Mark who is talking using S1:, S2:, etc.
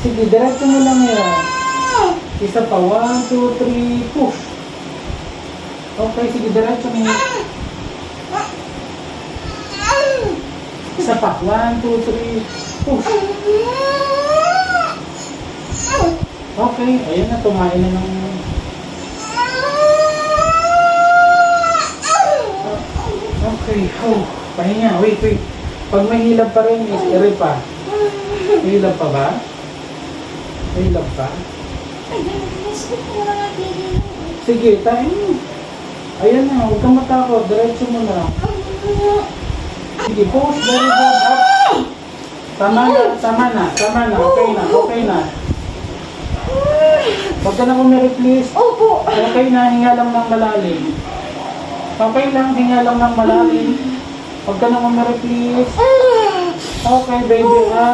S1: Sige, diretso mo lang yan. Isa pa, 1, 2, 3, push. Okay, sige, diretso mo. Isa pa, 1, 2, 3, push. Okay, ayan na, tumain na ng... Okay, pahinga, wait. Pag may hilab pa rin, ere pa. May hilab pa ba? May hilab pa? Sige, tayo mo. Ayan na, huwag kang matakot, diretso mo na. Sige, push, very good, up. Tama na, okay na. Huwag ka na umiri, please.
S2: Opo.
S1: Okay na, hinga lang ng malalim. Okay lang, hinga lang ng malalim. Huwag ka na umiri, please. Okay, baby, ha?